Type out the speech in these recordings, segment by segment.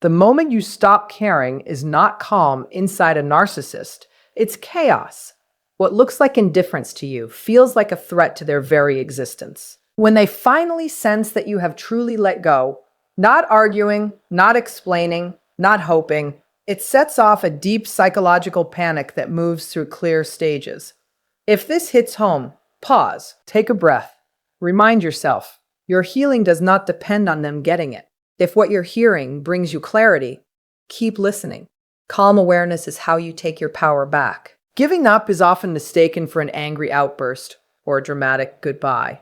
The moment you stop caring is not calm inside a narcissist, it's chaos. What looks like indifference to you feels like a threat to their very existence. When they finally sense that you have truly let go, not arguing, not explaining, not hoping, it sets off a deep psychological panic that moves through clear stages. If this hits home, pause, take a breath, remind yourself, your healing does not depend on them getting it. If what you're hearing brings you clarity, keep listening. Calm awareness is how you take your power back. Giving up is often mistaken for an angry outburst or a dramatic goodbye.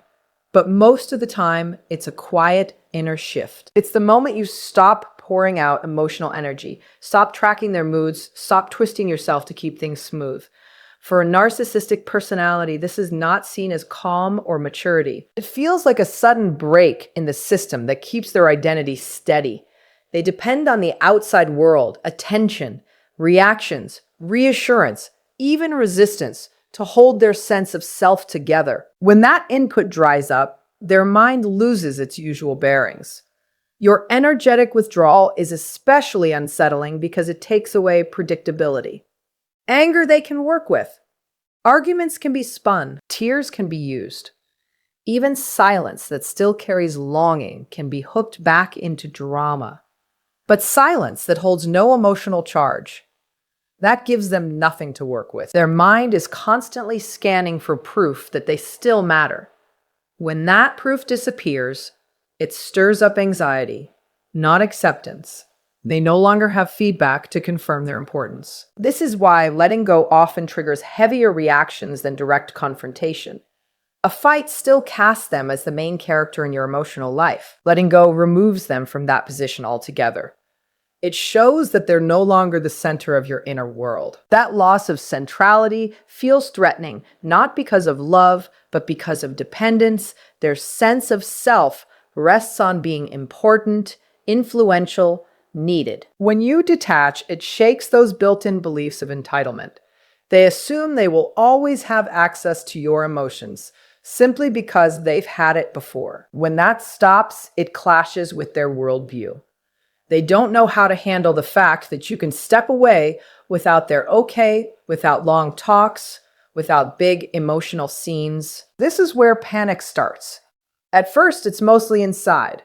But most of the time, it's a quiet inner shift. It's the moment you stop pouring out emotional energy, stop tracking their moods, stop twisting yourself to keep things smooth. For a narcissistic personality, this is not seen as calm or maturity. It feels like a sudden break in the system that keeps their identity steady. They depend on the outside world, attention, reactions, reassurance, even resistance to hold their sense of self together. When that input dries up, their mind loses its usual bearings. Your energetic withdrawal is especially unsettling because it takes away predictability. Anger they can work with. Arguments can be spun. Tears can be used. Even silence that still carries longing can be hooked back into drama. But silence that holds no emotional charge, that gives them nothing to work with. Their mind is constantly scanning for proof that they still matter. When that proof disappears, it stirs up anxiety, not acceptance. They no longer have feedback to confirm their importance. This is why letting go often triggers heavier reactions than direct confrontation. A fight still casts them as the main character in your emotional life. Letting go removes them from that position altogether. It shows that they're no longer the center of your inner world. That loss of centrality feels threatening, not because of love, but because of dependence. Their sense of self rests on being important, influential, needed. When you detach, it shakes those built-in beliefs of entitlement. They assume they will always have access to your emotions, simply because they've had it before. When that stops, it clashes with their worldview. They don't know how to handle the fact that you can step away without their okay, without long talks, without big emotional scenes. This is where panic starts. At first, it's mostly inside.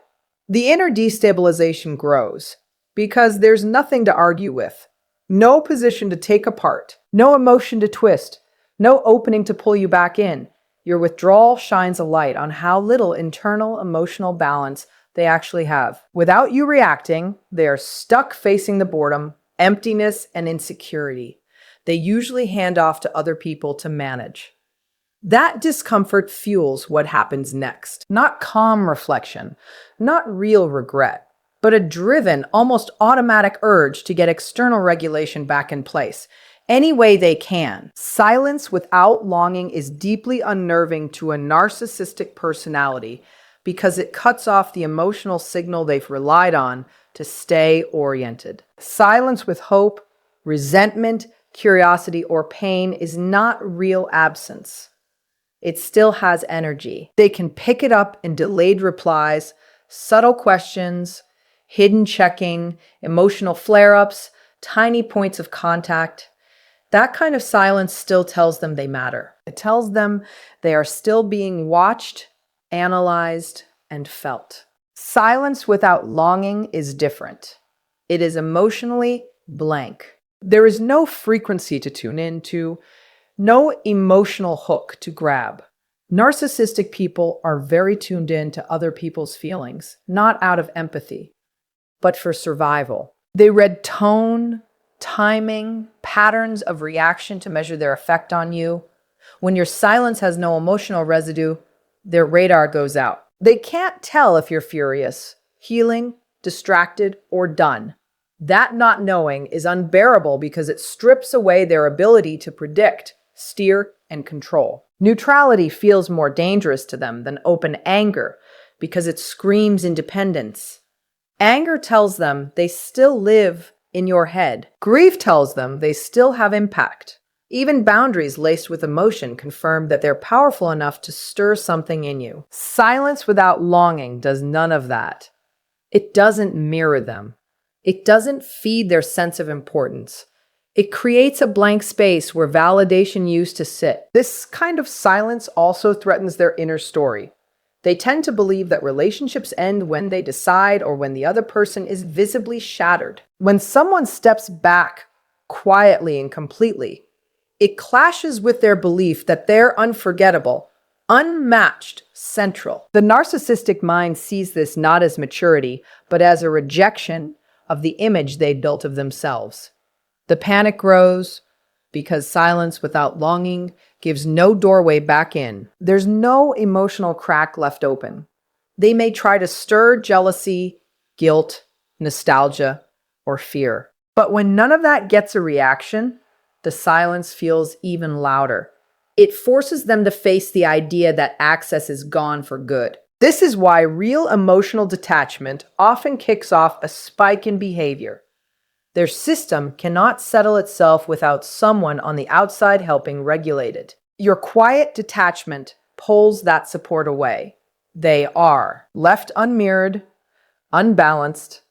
The inner destabilization grows because there's nothing to argue with, no position to take apart, no emotion to twist, no opening to pull you back in. Your withdrawal shines a light on how little internal emotional balance they actually have. Without you reacting, they are stuck facing the boredom, emptiness, and insecurity they usually hand off to other people to manage. That discomfort fuels what happens next. Not calm reflection, not real regret, but a driven, almost automatic urge to get external regulation back in place, any way they can. Silence without longing is deeply unnerving to a narcissistic personality because it cuts off the emotional signal they've relied on to stay oriented. Silence with hope, resentment, curiosity, or pain is not real absence. It still has energy. They can pick it up in delayed replies, subtle questions, hidden checking, emotional flare-ups, tiny points of contact. That kind of silence still tells them they matter. It tells them they are still being watched, analyzed, and felt. Silence without longing is different. It is emotionally blank. There is no frequency to tune into, no emotional hook to grab. Narcissistic people are very tuned in to other people's feelings, not out of empathy, but for survival. They read tone, timing, patterns of reaction to measure their effect on you. When your silence has no emotional residue, their radar goes out. They can't tell if you're furious, healing, distracted, or done. That not knowing is unbearable because it strips away their ability to predict, steer, and control. Neutrality feels more dangerous to them than open anger because it screams independence. Anger tells them they still live in your head. Grief tells them they still have impact. Even boundaries laced with emotion confirm that they're powerful enough to stir something in you. Silence without longing does none of that. It doesn't mirror them. It doesn't feed their sense of importance. It creates a blank space where validation used to sit. This kind of silence also threatens their inner story. They tend to believe that relationships end when they decide or when the other person is visibly shattered. When someone steps back quietly and completely, it clashes with their belief that they're unforgettable, unmatched, central. The narcissistic mind sees this not as maturity, but as a rejection of the image they built of themselves. The panic grows because silence without longing gives no doorway back in. There's no emotional crack left open. They may try to stir jealousy, guilt, nostalgia, or fear. But when none of that gets a reaction, the silence feels even louder. It forces them to face the idea that access is gone for good. This is why real emotional detachment often kicks off a spike in behavior. Their system cannot settle itself without someone on the outside helping regulate it. Your quiet detachment pulls that support away. They are left unmirrored, unbalanced,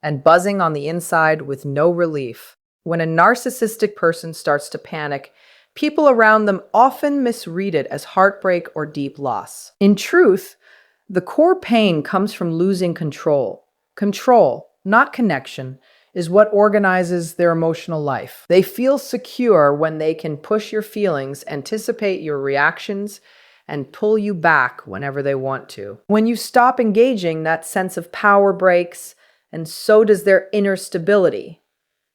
and buzzing on the inside with no relief. When a narcissistic person starts to panic, people around them often misread it as heartbreak or deep loss. In truth, the core pain comes from losing control. Control, not connection, is what organizes their emotional life. They feel secure when they can push your feelings, anticipate your reactions, and pull you back whenever they want to. When you stop engaging, that sense of power breaks, and so does their inner stability.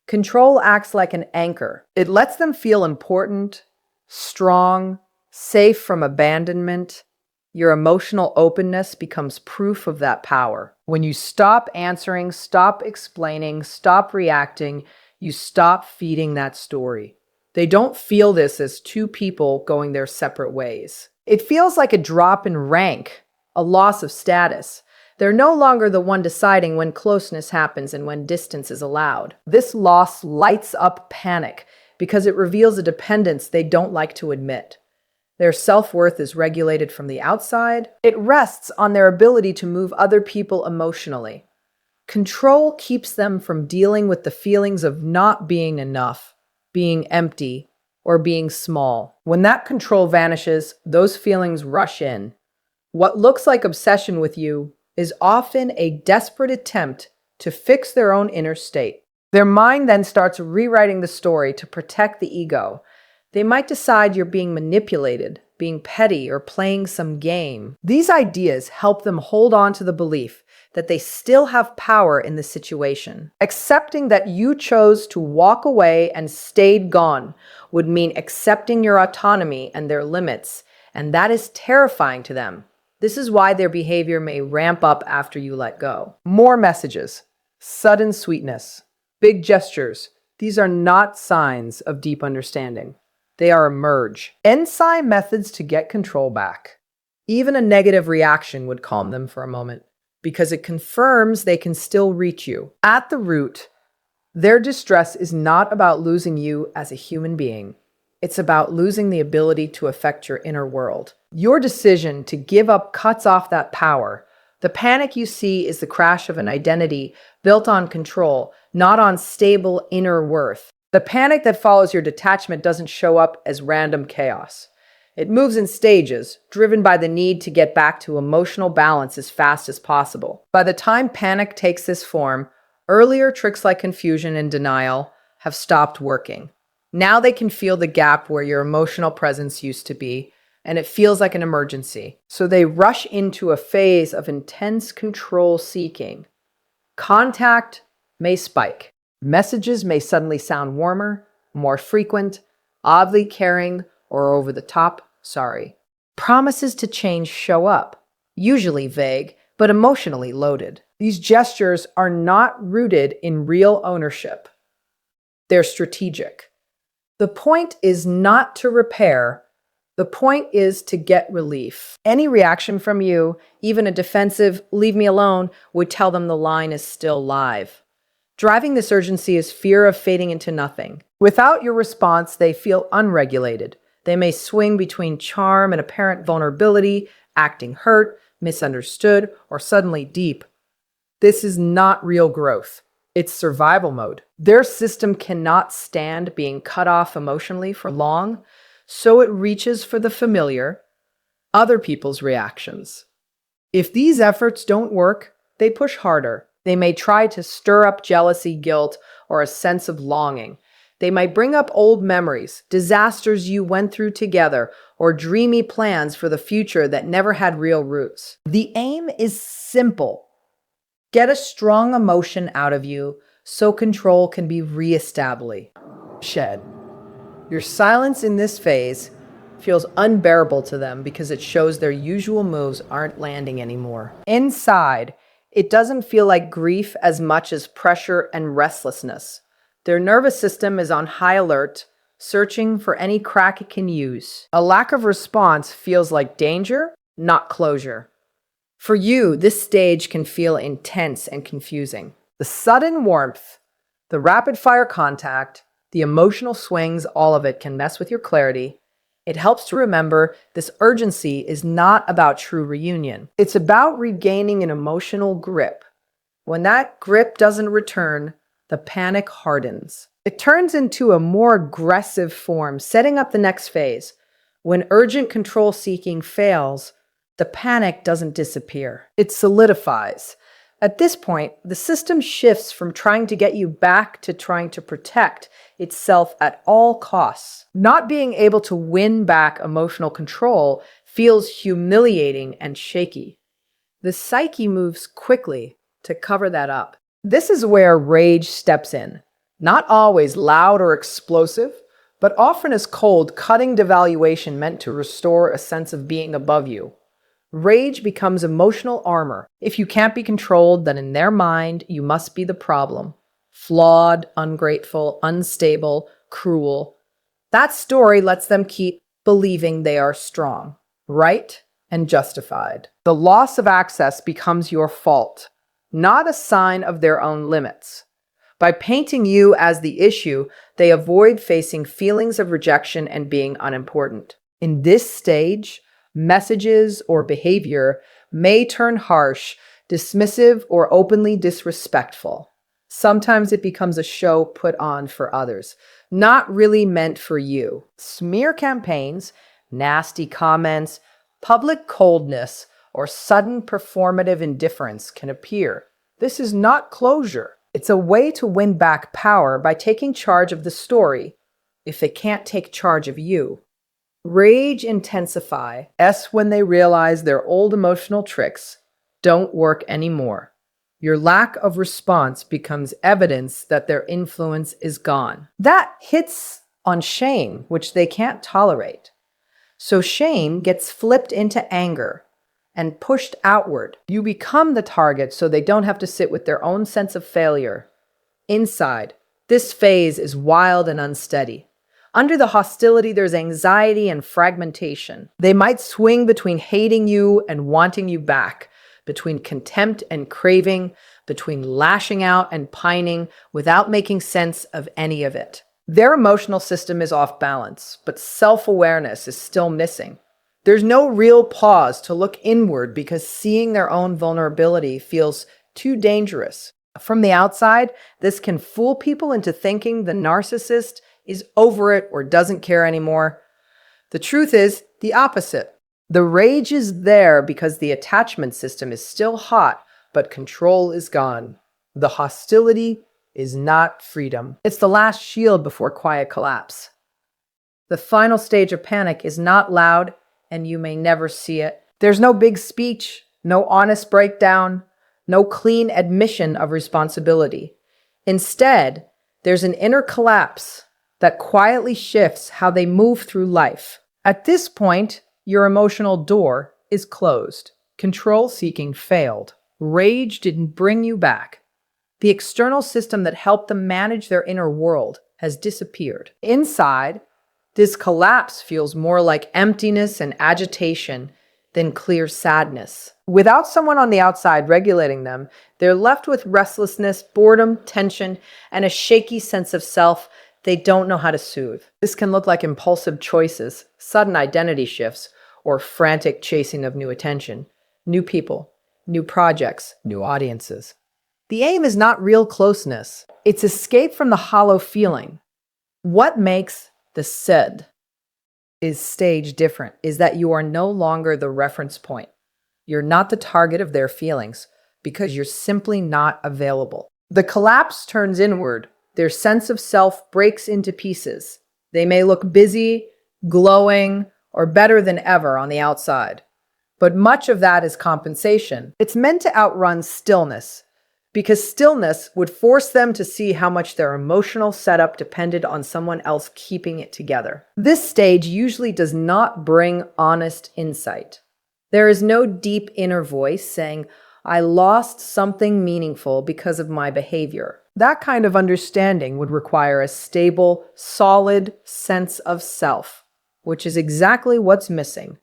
Control acts like an anchor. It lets them feel important, strong, safe from abandonment. Your emotional openness becomes proof of that power. When you stop answering, stop explaining, stop reacting, you stop feeding that story. They don't feel this as two people going their separate ways. It feels like a drop in rank, a loss of status. They're no longer the one deciding when closeness happens and when distance is allowed. This loss lights up panic because it reveals a dependence they don't like to admit. Their self-worth is regulated from the outside. It rests on their ability to move other people emotionally. Control keeps them from dealing with the feelings of not being enough, being empty, or being small. When that control vanishes, those feelings rush in. What looks like obsession with you is often a desperate attempt to fix their own inner state. Their mind then starts rewriting the story to protect the ego. They might decide you're being manipulated, being petty, or playing some game. These ideas help them hold on to the belief that they still have power in the situation. Accepting that you chose to walk away and stayed gone would mean accepting your autonomy and their limits, and that is terrifying to them. This is why their behavior may ramp up after you let go. More messages, sudden sweetness, big gestures. These are not signs of deep understanding. They are a merge. Ensign methods to get control back. Even a negative reaction would calm them for a moment because it confirms they can still reach you. At the root, their distress is not about losing you as a human being. It's about losing the ability to affect your inner world. Your decision to give up cuts off that power. The panic you see is the crash of an identity built on control, not on stable inner worth. The panic that follows your detachment doesn't show up as random chaos. It moves in stages, driven by the need to get back to emotional balance as fast as possible. By the time panic takes this form, earlier tricks like confusion and denial have stopped working. Now they can feel the gap where your emotional presence used to be, and it feels like an emergency. So they rush into a phase of intense control seeking. Contact may spike. Messages may suddenly sound warmer, more frequent, oddly caring, or over the top, sorry. Promises to change show up, usually vague, but emotionally loaded. These gestures are not rooted in real ownership. They're strategic. The point is not to repair. The point is to get relief. Any reaction from you, even a defensive, leave me alone, would tell them the line is still live. Driving this urgency is fear of fading into nothing. Without your response, they feel unregulated. They may swing between charm and apparent vulnerability, acting hurt, misunderstood, or suddenly deep. This is not real growth. It's survival mode. Their system cannot stand being cut off emotionally for long, so it reaches for the familiar, other people's reactions. If these efforts don't work, they push harder. They may try to stir up jealousy, guilt, or a sense of longing. They might bring up old memories, disasters you went through together, or dreamy plans for the future that never had real roots. The aim is simple. Get a strong emotion out of you so control can be reestablished. Your silence in this phase feels unbearable to them because it shows their usual moves aren't landing anymore. Inside, it doesn't feel like grief as much as pressure and restlessness. Their nervous system is on high alert, searching for any crack it can use. A lack of response feels like danger, not closure. For you, this stage can feel intense and confusing. The sudden warmth, the rapid-fire contact, the emotional swings, all of it can mess with your clarity. It helps to remember this urgency is not about true reunion. It's about regaining an emotional grip. When that grip doesn't return, the panic hardens. It turns into a more aggressive form, setting up the next phase. When urgent control seeking fails, the panic doesn't disappear. It solidifies. At this point, the system shifts from trying to get you back to trying to protect itself at all costs. Not being able to win back emotional control feels humiliating and shaky. The psyche moves quickly to cover that up. This is where rage steps in. Not always loud or explosive, but often as cold, cutting devaluation meant to restore a sense of being above you. Rage becomes emotional armor. If you can't be controlled, then in their mind, you must be the problem. Flawed, ungrateful, unstable, cruel. That story lets them keep believing they are strong, right, and justified. The loss of access becomes your fault, not a sign of their own limits. By painting you as the issue, they avoid facing feelings of rejection and being unimportant. In this stage, messages or behavior may turn harsh, dismissive, or openly disrespectful. Sometimes it becomes a show put on for others, not really meant for you. Smear campaigns, nasty comments, public coldness, or sudden performative indifference can appear. This is not closure. It's a way to win back power by taking charge of the story if they can't take charge of you. Rage intensify when they realize their old emotional tricks don't work anymore. Your lack of response becomes evidence that their influence is gone. That hits on shame, which they can't tolerate. So shame gets flipped into anger and pushed outward. You become the target so they don't have to sit with their own sense of failure. Inside, this phase is wild and unsteady. Under the hostility, there's anxiety and fragmentation. They might swing between hating you and wanting you back, between contempt and craving, between lashing out and pining without making sense of any of it. Their emotional system is off balance, but self-awareness is still missing. There's no real pause to look inward because seeing their own vulnerability feels too dangerous. From the outside, this can fool people into thinking the narcissist is over it or doesn't care anymore. The truth is the opposite. The rage is there because the attachment system is still hot, but control is gone. The hostility is not freedom. It's the last shield before quiet collapse. The final stage of panic is not loud, and you may never see it. There's no big speech, no honest breakdown, no clean admission of responsibility. Instead, there's an inner collapse that quietly shifts how they move through life. At this point, your emotional door is closed. Control-seeking failed. Rage didn't bring you back. The external system that helped them manage their inner world has disappeared. Inside, this collapse feels more like emptiness and agitation than clear sadness. Without someone on the outside regulating them, they're left with restlessness, boredom, tension, and a shaky sense of self they don't know how to soothe. This can look like impulsive choices, sudden identity shifts, or frantic chasing of new attention, new people, new projects, new audiences. The aim is not real closeness. It's escape from the hollow feeling. What makes the said is stage different is that you are no longer the reference point. You're not the target of their feelings because you're simply not available. The collapse turns inward. Their sense of self breaks into pieces. They may look busy, glowing, or better than ever on the outside. But much of that is compensation. It's meant to outrun stillness, because stillness would force them to see how much their emotional setup depended on someone else keeping it together. This stage usually does not bring honest insight. There is no deep inner voice saying, I lost something meaningful because of my behavior. That kind of understanding would require a stable, solid sense of self, which is exactly what's missing.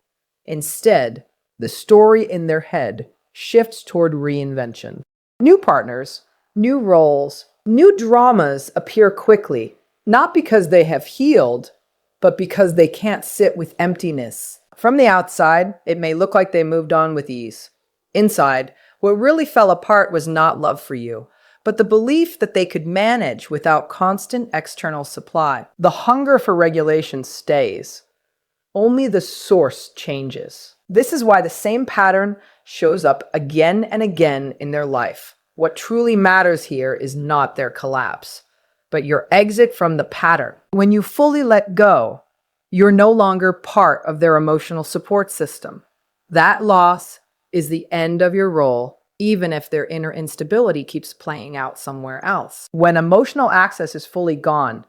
Instead, the story in their head shifts toward reinvention. New partners, new roles, new dramas appear quickly, not because they have healed, but because they can't sit with emptiness. From the outside, it may look like they moved on with ease. Inside, what really fell apart was not love for you, but the belief that they could manage without constant external supply. The hunger for regulation stays. Only the source changes. This is why the same pattern shows up again and again in their life. What truly matters here is not their collapse, but your exit from the pattern. When you fully let go, you're no longer part of their emotional support system. That loss is the end of your role, even if their inner instability keeps playing out somewhere else. When emotional access is fully gone,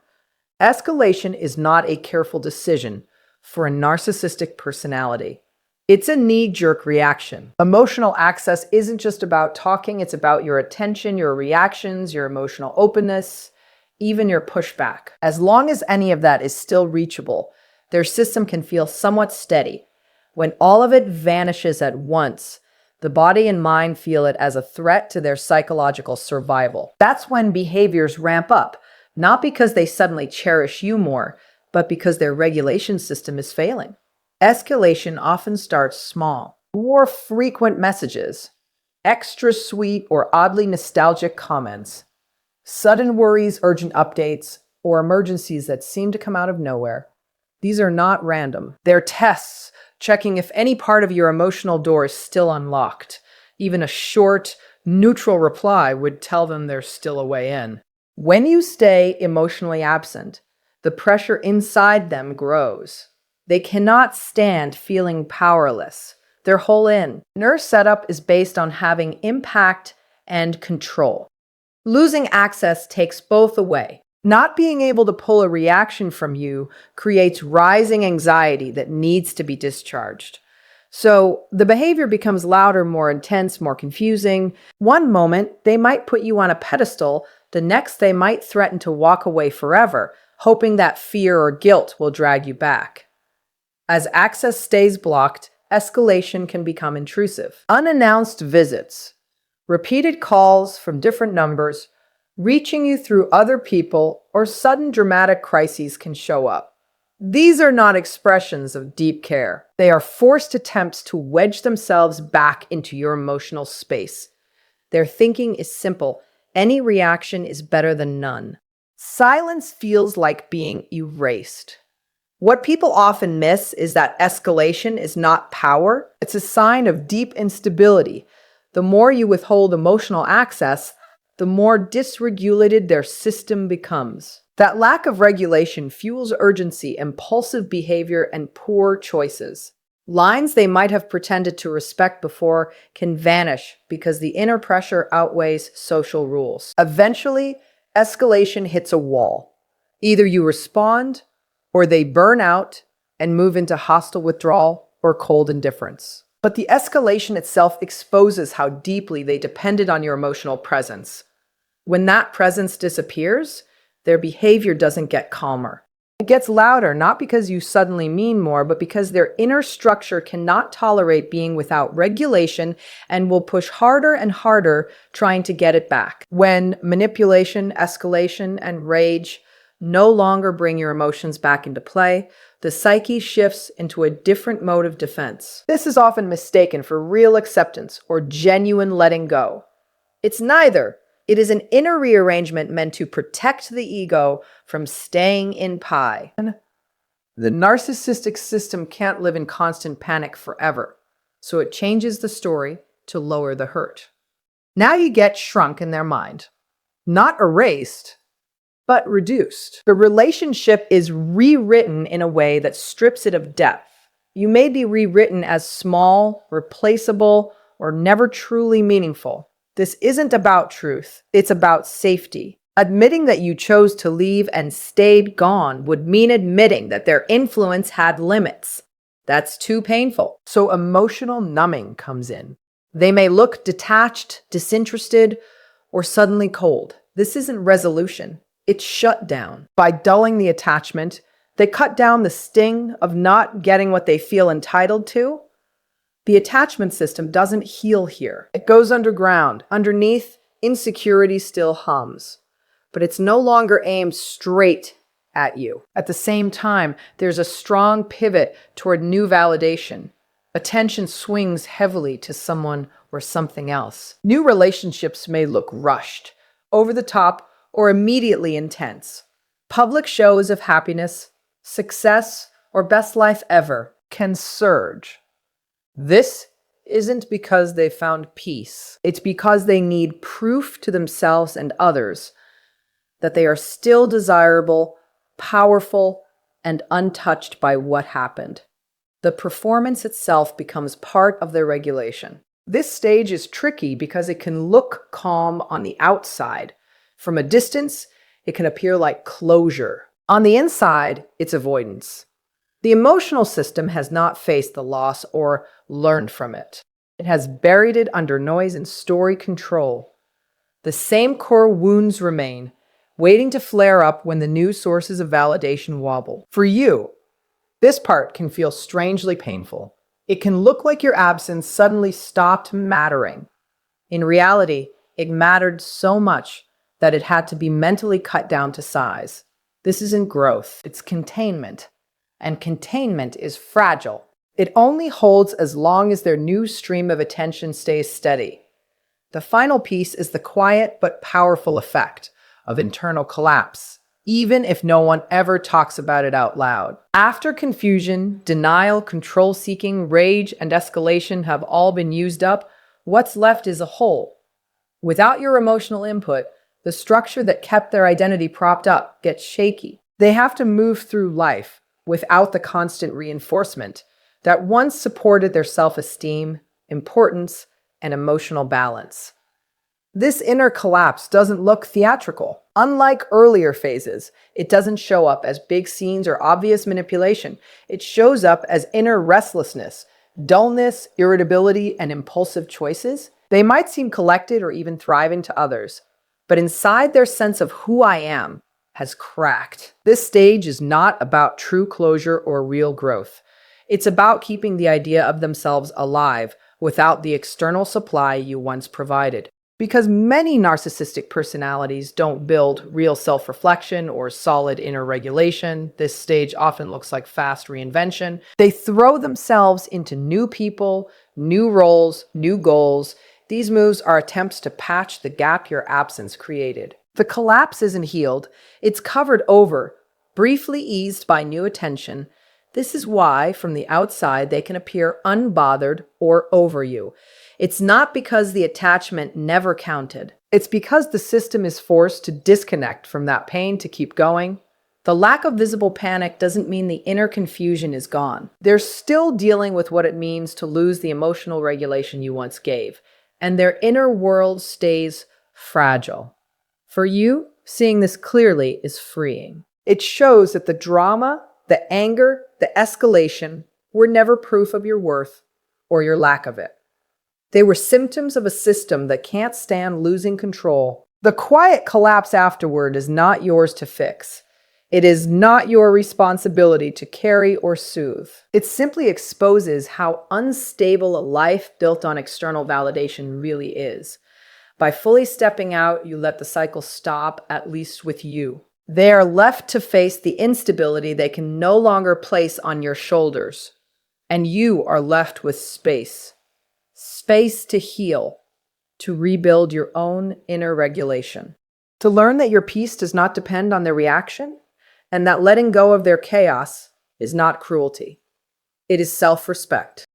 escalation is not a careful decision for a narcissistic personality. It's a knee-jerk reaction. Emotional access isn't just about talking, it's about your attention, your reactions, your emotional openness, even your pushback. As long as any of that is still reachable, their system can feel somewhat steady. When all of it vanishes at once, the body and mind feel it as a threat to their psychological survival. That's when behaviors ramp up, not because they suddenly cherish you more, but because their regulation system is failing. Escalation often starts small. More frequent messages, extra sweet or oddly nostalgic comments, sudden worries, urgent updates, or emergencies that seem to come out of nowhere. These are not random. They're tests, checking if any part of your emotional door is still unlocked. Even a short, neutral reply would tell them there's still a way in. When you stay emotionally absent, the pressure inside them grows. They cannot stand feeling powerless. They're whole in. Nurse setup is based on having impact and control. Losing access takes both away. Not being able to pull a reaction from you creates rising anxiety that needs to be discharged. So the behavior becomes louder, more intense, more confusing. One moment, they might put you on a pedestal. The next, they might threaten to walk away forever, hoping that fear or guilt will drag you back. As access stays blocked, escalation can become intrusive. Unannounced visits, repeated calls from different numbers, reaching you through other people, or sudden dramatic crises can show up. These are not expressions of deep care. They are forced attempts to wedge themselves back into your emotional space. Their thinking is simple. Any reaction is better than none. Silence feels like being erased. What people often miss is that escalation is not power. It's a sign of deep instability. The more you withhold emotional access, the more dysregulated their system becomes. That lack of regulation fuels urgency, impulsive behavior, and poor choices. Lines they might have pretended to respect before can vanish because the inner pressure outweighs social rules. Eventually, escalation hits a wall. Either you respond, or they burn out and move into hostile withdrawal or cold indifference. But the escalation itself exposes how deeply they depended on your emotional presence. When that presence disappears, their behavior doesn't get calmer. It gets louder, not because you suddenly mean more, but because their inner structure cannot tolerate being without regulation and will push harder and harder trying to get it back. When manipulation, escalation, and rage no longer bring your emotions back into play, the psyche shifts into a different mode of defense. This is often mistaken for real acceptance or genuine letting go. It's neither. It is an inner rearrangement meant to protect the ego from staying in pi. The narcissistic system can't live in constant panic forever, so it changes the story to lower the hurt. Now you get shrunk in their mind. Not erased, but reduced. The relationship is rewritten in a way that strips it of depth. You may be rewritten as small, replaceable, or never truly meaningful. This isn't about truth, it's about safety. Admitting that you chose to leave and stayed gone would mean admitting that their influence had limits. That's too painful. So emotional numbing comes in. They may look detached, disinterested, or suddenly cold. This isn't resolution. It's shut down. By dulling the attachment, they cut down the sting of not getting what they feel entitled to. The attachment system doesn't heal here. It goes underground. Underneath, insecurity still hums, but it's no longer aimed straight at you. At the same time, there's a strong pivot toward new validation. Attention swings heavily to someone or something else. New relationships may look rushed, over the top, or immediately intense. Public shows of happiness, success, or best life ever can surge. This isn't because they found peace. It's because they need proof to themselves and others that they are still desirable, powerful, and untouched by what happened. The performance itself becomes part of their regulation. This stage is tricky because it can look calm on the outside. From a distance, it can appear like closure. On the inside, it's avoidance. The emotional system has not faced the loss or learned from it. It has buried it under noise and story control. The same core wounds remain, waiting to flare up when the new sources of validation wobble. For you, this part can feel strangely painful. It can look like your absence suddenly stopped mattering. In reality, it mattered so much that it had to be mentally cut down to size. This isn't growth, it's containment. And containment is fragile. It only holds as long as their new stream of attention stays steady. The final piece is the quiet but powerful effect of internal collapse, even if no one ever talks about it out loud. After confusion, denial, control-seeking, rage, and escalation have all been used up, what's left is a hole. Without your emotional input, the structure that kept their identity propped up gets shaky. They have to move through life without the constant reinforcement that once supported their self-esteem, importance, and emotional balance. This inner collapse doesn't look theatrical. Unlike earlier phases, it doesn't show up as big scenes or obvious manipulation. It shows up as inner restlessness, dullness, irritability, and impulsive choices. They might seem collected or even thriving to others, but inside their sense of who I am has cracked. This stage is not about true closure or real growth. It's about keeping the idea of themselves alive without the external supply you once provided. Because many narcissistic personalities don't build real self-reflection or solid inner regulation, this stage often looks like fast reinvention. They throw themselves into new people, new roles, new goals. These moves are attempts to patch the gap your absence created. The collapse isn't healed, it's covered over, briefly eased by new attention. This is why, from the outside, they can appear unbothered or over you. It's not because the attachment never counted. It's because the system is forced to disconnect from that pain to keep going. The lack of visible panic doesn't mean the inner confusion is gone. They're still dealing with what it means to lose the emotional regulation you once gave, and their inner world stays fragile. For you, seeing this clearly is freeing. It shows that the drama, the anger, the escalation were never proof of your worth or your lack of it. They were symptoms of a system that can't stand losing control. The quiet collapse afterward is not yours to fix. It is not your responsibility to carry or soothe. It simply exposes how unstable a life built on external validation really is. By fully stepping out, you let the cycle stop, at least with you. They are left to face the instability they can no longer place on your shoulders. And you are left with space. Space to heal, to rebuild your own inner regulation. To learn that your peace does not depend on their reaction and that letting go of their chaos is not cruelty. It is self-respect.